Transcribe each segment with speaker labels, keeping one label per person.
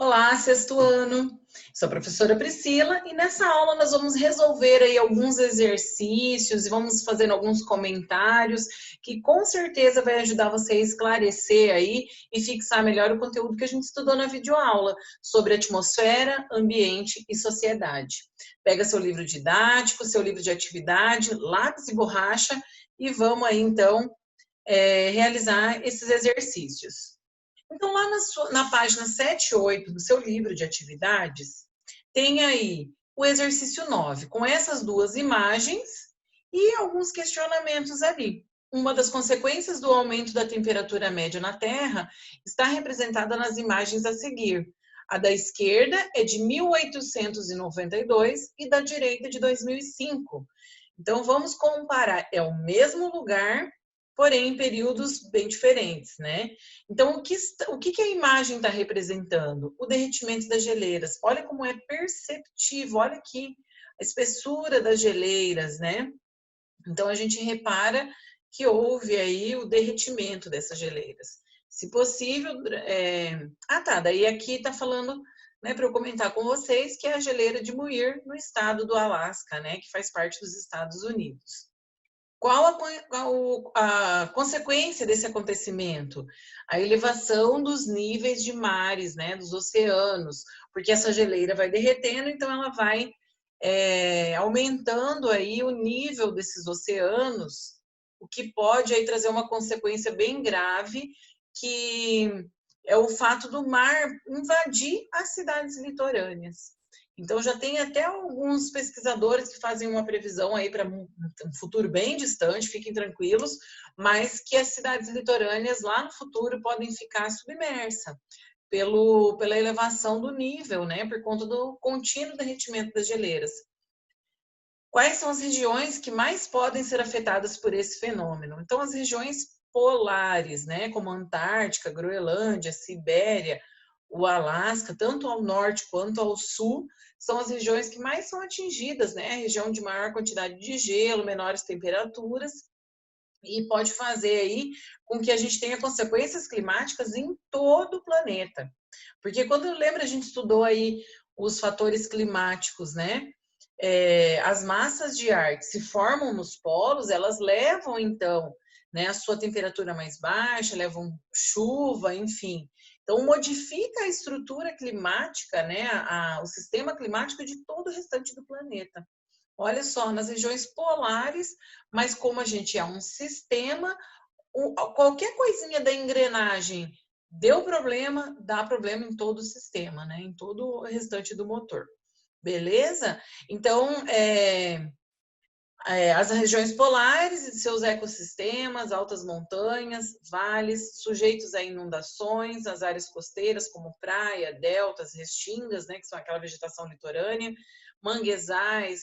Speaker 1: Olá, sexto ano. Sou a professora Priscila e nessa aula nós vamos resolver aí alguns exercícios e vamos fazer alguns comentários que com certeza vai ajudar você a esclarecer aí e fixar melhor o conteúdo que a gente estudou na videoaula sobre atmosfera, ambiente e sociedade. Pega seu livro didático, seu livro de atividade, lápis e borracha e vamos aí então realizar esses exercícios. Então, lá na página 7 e 8 do seu livro de atividades, tem aí o exercício 9, com essas duas imagens e alguns questionamentos ali. Uma das consequências do aumento da temperatura média na Terra está representada nas imagens a seguir. A da esquerda é de 1892 e da direita de 2005. Então, vamos comparar. É o mesmo lugar, porém em períodos bem diferentes, né? Então, o que a imagem está representando? O derretimento das geleiras. Olha como é perceptível, olha aqui a espessura das geleiras, né? Então, a gente repara que houve aí o derretimento dessas geleiras. Se possível... daí aqui está falando, né, para eu comentar com vocês, que é a geleira de Muir, no estado do Alasca, né, que faz parte dos Estados Unidos. Qual a consequência desse acontecimento? A elevação dos níveis de mares, né, dos oceanos, porque essa geleira vai derretendo, então ela vai aumentando aí o nível desses oceanos, o que pode aí trazer uma consequência bem grave, que é o fato do mar invadir as cidades litorâneas. Então, já tem até alguns pesquisadores que fazem uma previsão aí para um futuro bem distante, fiquem tranquilos, mas que as cidades litorâneas lá no futuro podem ficar submersas pela elevação do nível, né, por conta do contínuo derretimento das geleiras. Quais são as regiões que mais podem ser afetadas por esse fenômeno? Então, as regiões polares, né, como a Antártica, Groenlândia, Sibéria, o Alasca, tanto ao norte quanto ao sul, são as regiões que mais são atingidas, né? A região de maior quantidade de gelo, menores temperaturas, e pode fazer aí com que a gente tenha consequências climáticas em todo o planeta. Porque quando lembra, a gente estudou aí os fatores climáticos, né? As massas de ar que se formam nos polos, elas levam, então, né, a sua temperatura mais baixa, levam chuva, enfim. Então, modifica a estrutura climática, né, o sistema climático de todo o restante do planeta. Olha só, nas regiões polares, mas como a gente é um sistema, qualquer coisinha da engrenagem deu problema, dá problema em todo o sistema, né, em todo o restante do motor. Beleza? Então, as regiões polares e seus ecossistemas, altas montanhas, vales, sujeitos a inundações, as áreas costeiras como praia, deltas, restingas, né, que são aquela vegetação litorânea, manguezais,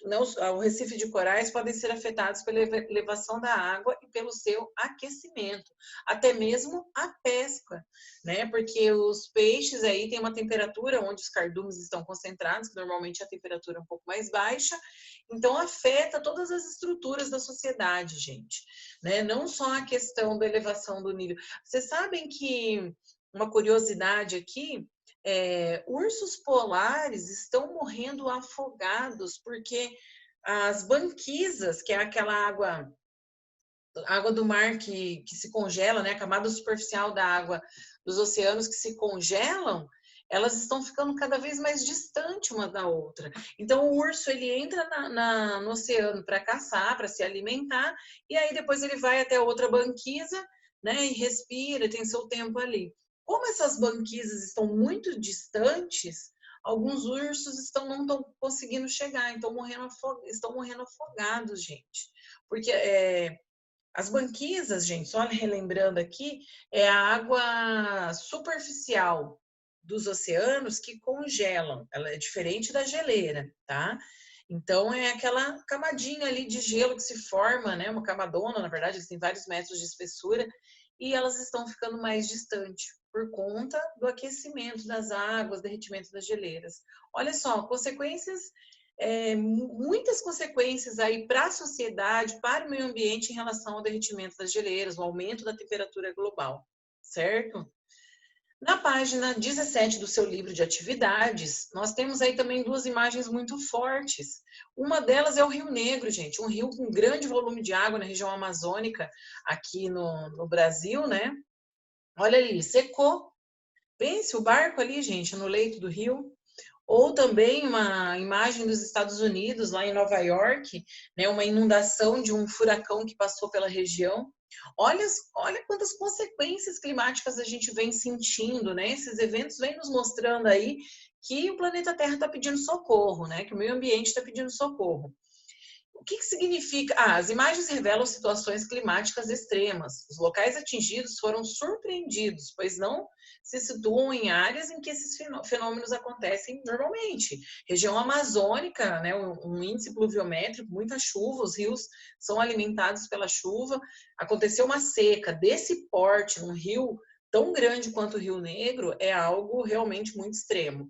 Speaker 1: né, o recife de corais podem ser afetados pela elevação da água e pelo seu aquecimento, até mesmo a pesca, né? Porque os peixes aí têm uma temperatura onde os cardumes estão concentrados, que normalmente a temperatura é um pouco mais baixa, então afeta todas as estruturas da sociedade, gente, né? Não só a questão da elevação do nível. Vocês sabem que uma curiosidade aqui, ursos polares estão morrendo afogados porque as banquisas, que é aquela água do mar que se congela, né? A camada superficial da água dos oceanos que se congelam, elas estão ficando cada vez mais distantes uma da outra. Então, o urso, ele entra no oceano para caçar, para se alimentar, e aí depois ele vai até outra banquisa, né? E respira, tem seu tempo ali. Como essas banquisas estão muito distantes, alguns ursos não estão conseguindo chegar, então estão morrendo afogados, gente. Porque as banquisas, gente, só relembrando aqui, é a água superficial dos oceanos que congelam. Ela é diferente da geleira, tá? Então, é aquela camadinha ali de gelo que se forma, né? Uma camadona, na verdade, eles têm vários metros de espessura e elas estão ficando mais distantes por conta do aquecimento das águas, derretimento das geleiras. Olha só, consequências, muitas consequências aí para a sociedade, para o meio ambiente em relação ao derretimento das geleiras, o aumento da temperatura global, certo? Na página 17 do seu livro de atividades, nós temos aí também duas imagens muito fortes. Uma delas é o Rio Negro, gente, um rio com grande volume de água na região amazônica, aqui no Brasil, né? Olha ali, secou. Pense o barco ali, gente, no leito do rio. Ou também uma imagem dos Estados Unidos, lá em Nova York, né, uma inundação de um furacão que passou pela região. Olha quantas consequências climáticas a gente vem sentindo, né? Esses eventos vêm nos mostrando aí que o planeta Terra está pedindo socorro, né? Que o meio ambiente está pedindo socorro. O que significa? As imagens revelam situações climáticas extremas. Os locais atingidos foram surpreendidos, pois não se situam em áreas em que esses fenômenos acontecem normalmente. Região amazônica, né, um índice pluviométrico, muita chuva, os rios são alimentados pela chuva. Aconteceu uma seca desse porte num rio tão grande quanto o Rio Negro, é algo realmente muito extremo.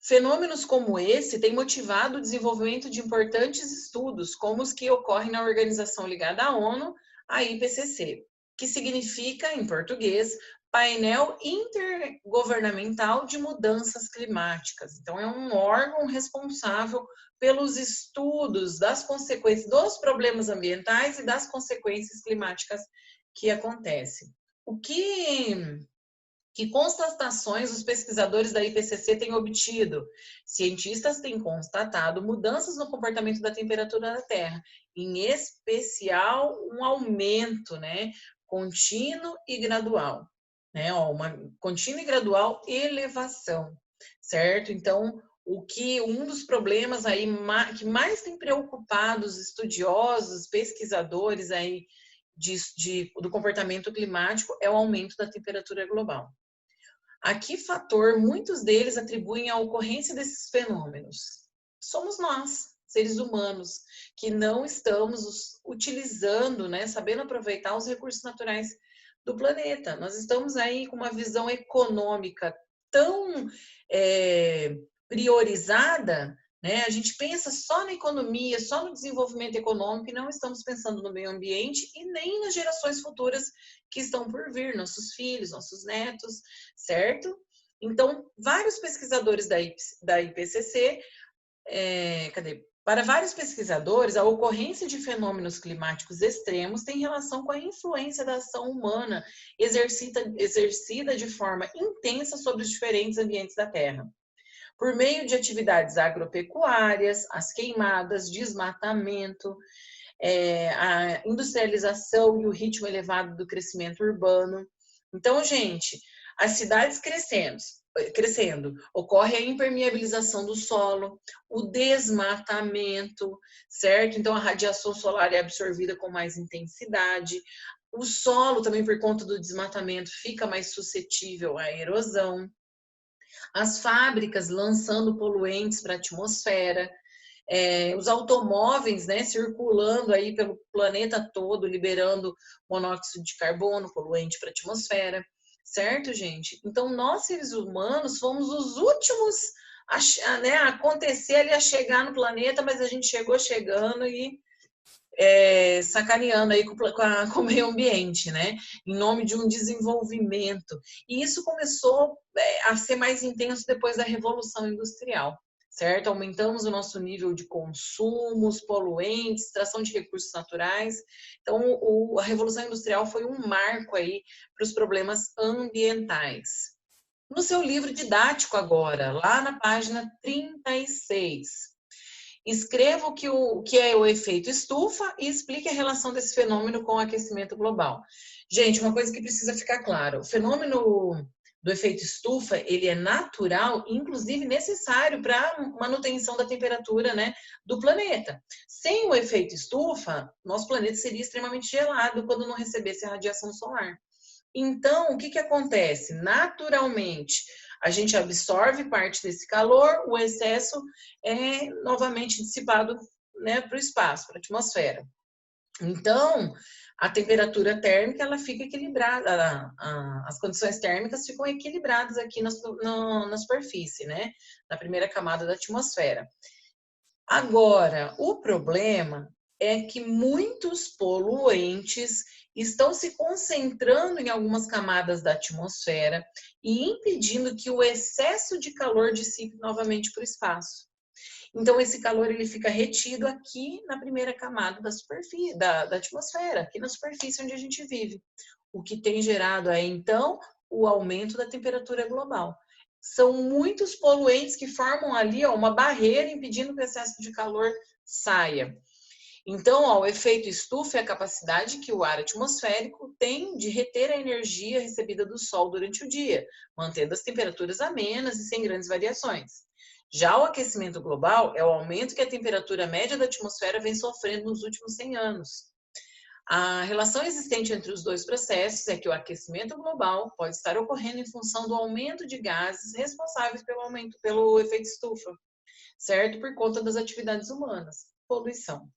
Speaker 1: Fenômenos como esse têm motivado o desenvolvimento de importantes estudos, como os que ocorrem na organização ligada à ONU, a IPCC, que significa, em português, Painel Intergovernamental de Mudanças Climáticas. Então, é um órgão responsável pelos estudos das consequências dos problemas ambientais e das consequências climáticas que acontecem. Que constatações os pesquisadores da IPCC têm obtido? Cientistas têm constatado mudanças no comportamento da temperatura da Terra, em especial um aumento, né, contínuo e gradual, né, uma contínua e gradual elevação, certo? Então, um dos problemas aí que mais tem preocupado os estudiosos, pesquisadores aí do comportamento climático é o aumento da temperatura global. A que fator muitos deles atribuem à ocorrência desses fenômenos? Somos nós, seres humanos, que não estamos utilizando, né, sabendo aproveitar os recursos naturais do planeta. Nós estamos aí com uma visão econômica tão priorizada, né? A gente pensa só na economia, só no desenvolvimento econômico e não estamos pensando no meio ambiente e nem nas gerações futuras que estão por vir, nossos filhos, nossos netos, certo? Então, vários pesquisadores da IPCC, para vários pesquisadores, a ocorrência de fenômenos climáticos extremos tem relação com a influência da ação humana exercida de forma intensa sobre os diferentes ambientes da Terra. Por meio de atividades agropecuárias, as queimadas, desmatamento, a industrialização e o ritmo elevado do crescimento urbano. Então, gente, as cidades crescendo, ocorre a impermeabilização do solo, o desmatamento, certo? Então, a radiação solar é absorvida com mais intensidade. O solo, também por conta do desmatamento, fica mais suscetível à erosão. As fábricas lançando poluentes para a atmosfera, os automóveis, né, circulando aí pelo planeta todo, liberando monóxido de carbono, poluente para a atmosfera, certo, gente? Então, nós, seres humanos, fomos os últimos a acontecer ali, a chegar no planeta, mas a gente chegou chegando e sacaneando aí com o meio ambiente, né? Em nome de um desenvolvimento. E isso começou a ser mais intenso depois da Revolução Industrial, certo? Aumentamos o nosso nível de consumos, poluentes, extração de recursos naturais. Então, a Revolução Industrial foi um marco aí para os problemas ambientais. No seu livro didático agora, lá na página 36, escreva o que é o efeito estufa e explique a relação desse fenômeno com o aquecimento global. Gente, uma coisa que precisa ficar claro, o fenômeno do efeito estufa, ele é natural, inclusive necessário para a manutenção da temperatura, né, do planeta. Sem o efeito estufa, nosso planeta seria extremamente gelado quando não recebesse a radiação solar. Então, o que acontece? Naturalmente, a gente absorve parte desse calor, o excesso é novamente dissipado, né, para o espaço, para a atmosfera. Então, a temperatura térmica ela fica equilibrada, as condições térmicas ficam equilibradas aqui na superfície, né, na primeira camada da atmosfera. Agora, o problema é que muitos poluentes estão se concentrando em algumas camadas da atmosfera e impedindo que o excesso de calor dissipe novamente para o espaço. Então, esse calor ele fica retido aqui na primeira camada da superfície, da atmosfera, aqui na superfície onde a gente vive, o que tem gerado aí, então, o aumento da temperatura global. São muitos poluentes que formam ali uma barreira impedindo que o excesso de calor saia. Então, o efeito estufa é a capacidade que o ar atmosférico tem de reter a energia recebida do Sol durante o dia, mantendo as temperaturas amenas e sem grandes variações. Já o aquecimento global é o aumento que a temperatura média da atmosfera vem sofrendo nos últimos 100 anos. A relação existente entre os dois processos é que o aquecimento global pode estar ocorrendo em função do aumento de gases responsáveis pelo efeito estufa, certo? Por conta das atividades humanas, poluição.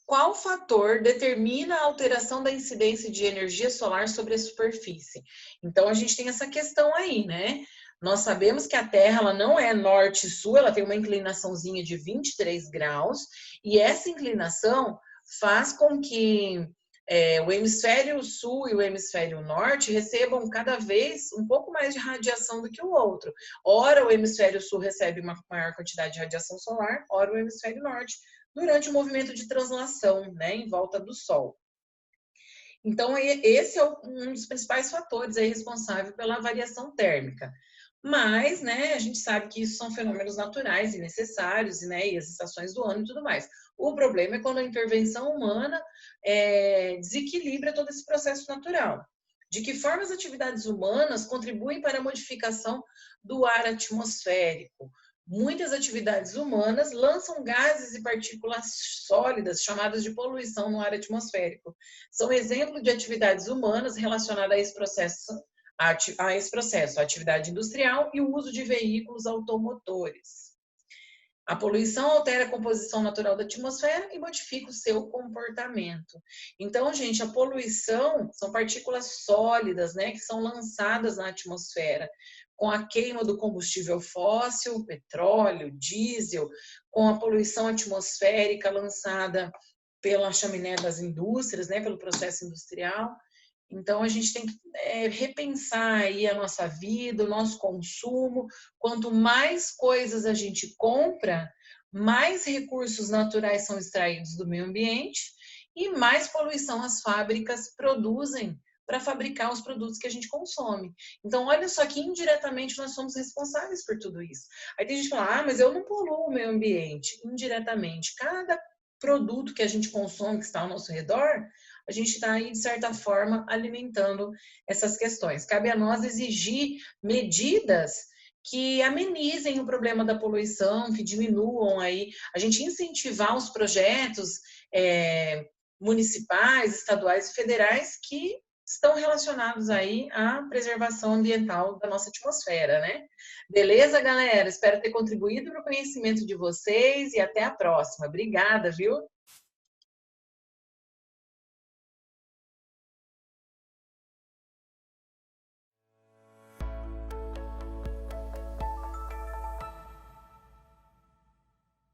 Speaker 1: Qual fator determina a alteração da incidência de energia solar sobre a superfície? Então, a gente tem essa questão aí, né? Nós sabemos que a Terra ela não é norte e sul, ela tem uma inclinaçãozinha de 23 graus, e essa inclinação faz com que o hemisfério sul e o hemisfério norte recebam cada vez um pouco mais de radiação do que o outro. Ora, o hemisfério sul recebe uma maior quantidade de radiação solar, ora o hemisfério norte, durante o movimento de translação, né, em volta do Sol. Então, esse é um dos principais fatores aí responsável pela variação térmica. Mas, né, a gente sabe que isso são fenômenos naturais e necessários, né, e as estações do ano e tudo mais. O problema é quando a intervenção humana desequilibra todo esse processo natural. De que forma as atividades humanas contribuem para a modificação do ar atmosférico? Muitas atividades humanas lançam gases e partículas sólidas, chamadas de poluição no ar atmosférico. São exemplos de atividades humanas relacionadas a esse processo, a atividade industrial e o uso de veículos automotores. A poluição altera a composição natural da atmosfera e modifica o seu comportamento. Então, gente, a poluição são partículas sólidas, né, que são lançadas na atmosfera com a queima do combustível fóssil, petróleo, diesel, com a poluição atmosférica lançada pela chaminé das indústrias, né, pelo processo industrial. Então, a gente tem que repensar aí a nossa vida, o nosso consumo. Quanto mais coisas a gente compra, mais recursos naturais são extraídos do meio ambiente e mais poluição as fábricas produzem para fabricar os produtos que a gente consome. Então, olha só que indiretamente nós somos responsáveis por tudo isso. Aí tem gente que fala, mas eu não poluo o meio ambiente. Indiretamente, cada produto que a gente consome, que está ao nosso redor, a gente está aí, de certa forma, alimentando essas questões. Cabe a nós exigir medidas que amenizem o problema da poluição, que diminuam aí, a gente incentivar os projetos municipais, estaduais e federais que estão relacionados aí à preservação ambiental da nossa atmosfera, né? Beleza, galera? Espero ter contribuído para o conhecimento de vocês e até a próxima. Obrigada, viu?